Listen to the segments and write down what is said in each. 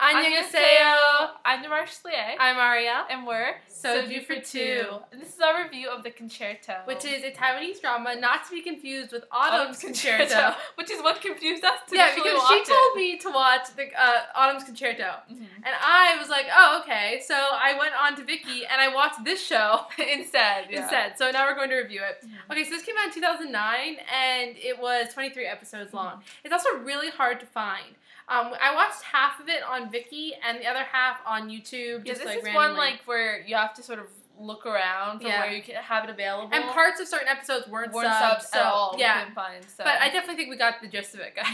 Annyeonghaseyo. I'm Demarche. I'm Ariel. And we're Soju for Two. And this is our review of the Concerto. Which is a Taiwanese drama, not to be confused with Autumn's Concerto. Which is what confused us to because she told me to watch the Autumn's Concerto. Mm-hmm. And I was like, oh, okay. So I went on to Viki and I watched this show instead. So now we're going to review it. Mm-hmm. Okay, so this came out in 2009 and it was 23 episodes long. Mm-hmm. It's also really hard to find. I watched half of it on Viki and the other half on YouTube. Yeah, just this like is randomly. one where you have to sort of look around for where you can have it available. And parts of certain episodes weren't subbed at all. Yeah, we couldn't find, so. But I definitely think we got the gist of it, guys.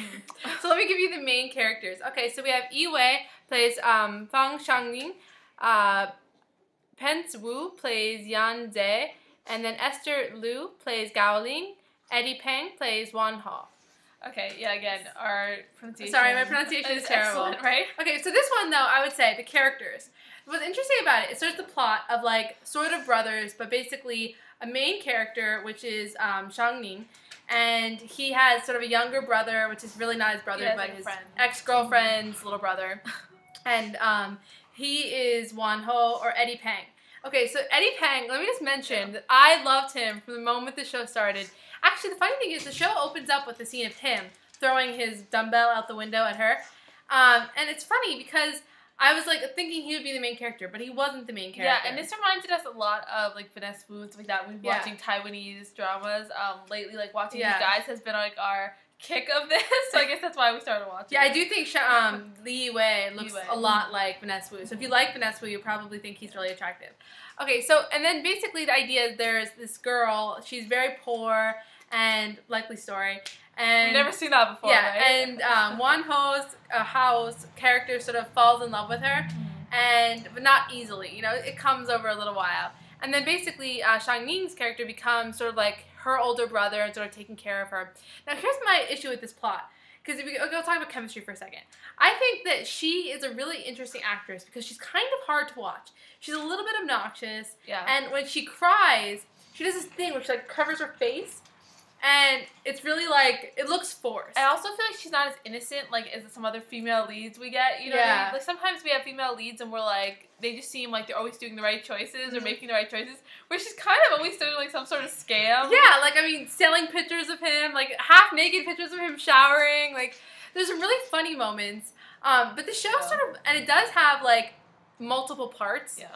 So let me give you the main characters. Okay, so we have Yi Wei plays Fang Shangning, Pence Wu plays Yan Zhe, and then Esther Liu plays Gao Ling. Eddie Peng plays Wan Ho. Okay, yeah, again, our pronunciation. Sorry, my pronunciation is terrible. Excellent, right? Okay, so this one, though, I would say, the characters. What's interesting about it, it starts the plot of, sort of brothers, but basically a main character, which is Shangning, and he has sort of a younger brother, which is really not his brother, but his ex-girlfriend's little brother. And he is Wan Ho, or Eddie Peng. Okay, so Eddie Peng, let me just mention that I loved him from the moment the show started. Actually, the funny thing is the show opens up with the scene of him throwing his dumbbell out the window at her. And it's funny because I was thinking he would be the main character, but he wasn't the main character. Yeah, and this reminded us a lot of Vanessa Wu and stuff like that. We've been watching Taiwanese dramas lately. Watching these guys has been our kick of this, so I guess that's why we started watching. Yeah, I do think Yi Wei looks a lot like Vanessa Wu. So if you like Vanessa Wu, you probably think he's really attractive. Okay, so and then basically the idea is there's this girl. She's very poor and likely story. And we've never seen that before. Yeah, right? and Wan Ho's character sort of falls in love with her, but not easily. It comes over a little while. And then basically Shang Ning's character becomes sort of her older brother and sort of taking care of her. Now here's my issue with this plot. Because if we go talk about chemistry for a second. I think that she is a really interesting actress because she's kind of hard to watch. She's a little bit obnoxious. Yeah. And when she cries, she does this thing where she covers her face. And it's really it looks forced. I also feel like she's not as innocent as some other female leads we get. You know what I mean? Sometimes we have female leads and we're they just seem they're always doing the right choices or making the right choices. Where she's kind of always doing some sort of scam. Yeah, selling pictures of him, half naked pictures of him showering. There's some really funny moments. But the show and it does have multiple parts. Yeah.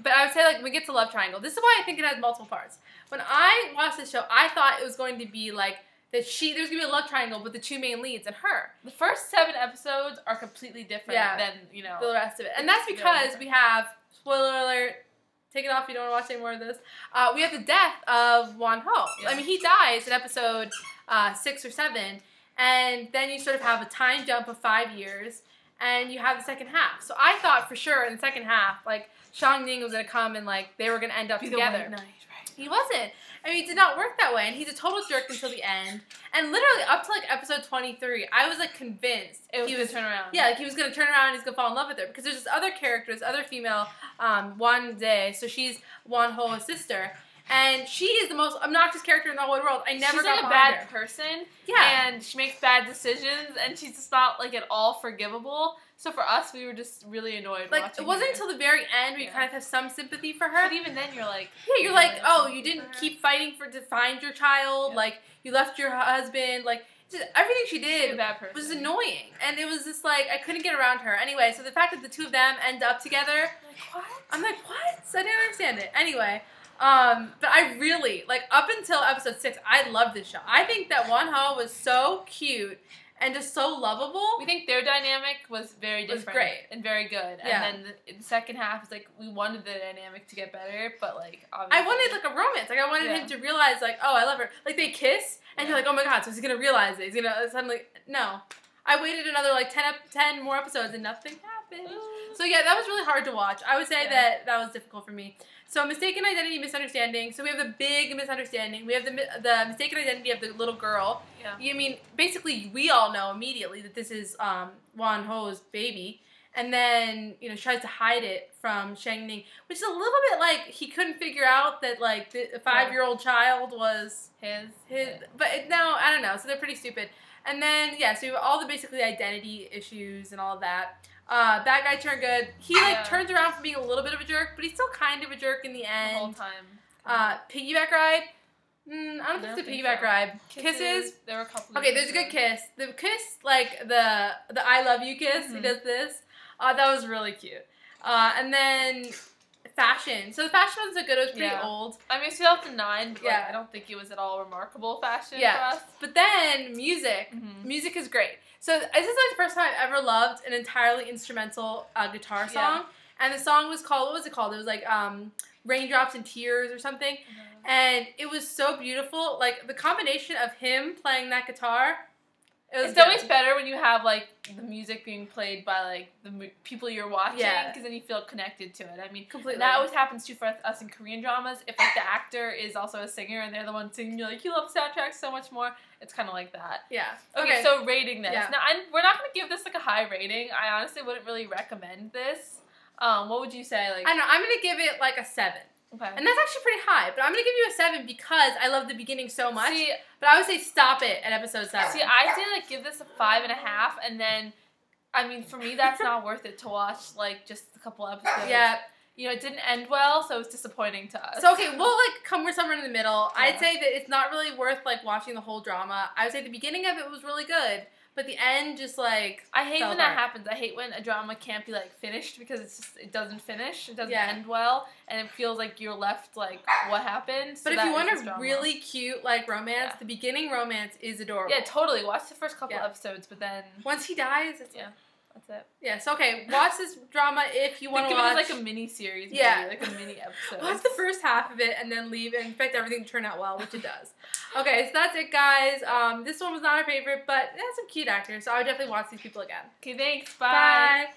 But I would say when we get to Love Triangle, this is why I think it has multiple parts. When I watched this show, I thought it was going to be that there's going to be a love triangle with the two main leads and her. The first 7 episodes are completely different than, the rest of it. And that's because we have, spoiler alert, take it off if you don't want to watch any more of this, we have the death of Wan Ho. Yeah. I mean, he dies in episode 6 or 7, and then you sort of have a time jump of 5 years, and you have the second half. So I thought for sure in the second half, Shang Ning was going to come and they were going to end up together. He wasn't. I mean, it did not work that way, and he's a total jerk until the end. And literally, up to episode 23, I was convinced he was going to turn around. Yeah, he was going to turn around and he's going to fall in love with her. Because there's this other character, this other female, Wan Zhe, so she's Wan Ho's sister. And she is the most obnoxious character in the whole world. I never got She's a bad person. Yeah. And she makes bad decisions, and she's just not, at all forgivable. So for us, we were just really annoyed watching it wasn't her. Until the very end where you kind of have some sympathy for her. But even then, you're oh, you didn't keep fighting to find your child. Yeah. You left your husband. Just everything she did was annoying. And it was just I couldn't get around her. Anyway, so the fact that the two of them end up together. What? I'm what? I didn't understand it. Anyway. But I really, up until episode 6, I loved this show. I think that Wan Ho was so cute and just so lovable. We think their dynamic was very different. Was great. And very good. Yeah. And then the second half is we wanted the dynamic to get better, but obviously. I wanted a romance. I wanted him to realize oh, I love her. They kiss, and you're oh my god, so he's gonna realize it. He's gonna suddenly, no. I waited another 10 more episodes and nothing happened. Ooh. So yeah, that was really hard to watch. I would say that was difficult for me. So mistaken identity, misunderstanding. So we have the big misunderstanding. We have the mistaken identity of the little girl. Yeah. I mean, basically, we all know immediately that this is Wan Ho's baby. And then, she tries to hide it from Shang Ning, which is a little bit he couldn't figure out that, the 5-year-old child was his. But no, I don't know. So they're pretty stupid. And then, yeah, so you have all the basically identity issues and all of that. Bad guy turned good. He, like, turns around from being a little bit of a jerk, but he's still kind of a jerk in the end. The whole time. Piggyback ride. I don't think it's a piggyback ride. Kisses. There were a couple. Okay, there's a good kiss. The kiss, like, the I love you kiss, he does this. That was really cute. And then fashion. So the fashion wasn't so good. It was pretty old. I mean, it's 2009, but like, I don't think it was at all remarkable fashion for us. But then music. Music is great. So this is like the first time I've ever loved an entirely instrumental guitar song. And the song was called, what was it called? It was like Raindrops and Tears or something. And it was so beautiful. Like the combination of him playing that guitar. It's always better when you have like the music being played by like the people you're watching, because then you feel connected to it. I mean, completely. That always happens too for us in Korean dramas. If like the actor is also a singer and they're the one singing, you're like, you love soundtracks so much more. It's kind of like that. Yeah. Okay, so rating this. Now, we're not going to give this like a high rating. I honestly wouldn't really recommend this. What would you say? Like, I don't know. I'm going to give it like a 7. Okay. And that's actually pretty high, but I'm going to give you a 7 because I love the beginning so much. See, but I would say stop it at episode 7. See, I say like give this a 5.5, and then, I mean, for me that's not worth it to watch like just a couple episodes. Yeah. You know, it didn't end well, so it was disappointing to us. So, okay, we'll like come with somewhere in the middle. I'd say that it's not really worth like watching the whole drama. I would say the beginning of it was really good. But the end just, like, I hate when that happens. I hate when a drama can't be, like, finished because it doesn't finish. It doesn't end well. And it feels like you're left, like, what happened? So but if you want a really cute, like, romance, the beginning romance is adorable. Yeah, totally. Watch the first couple episodes, but then... Once he dies, it's... Yeah. That's it. Yeah, so okay, watch this drama if you want to watch. Think of it as like a mini-series, maybe, like a mini episode. Watch the first half of it and then leave and expect everything to turn out well, which it does. Okay, so that's it, guys. This one was not our favorite, but it has some cute actors, so I would definitely watch these people again. Okay, thanks. Bye. Bye.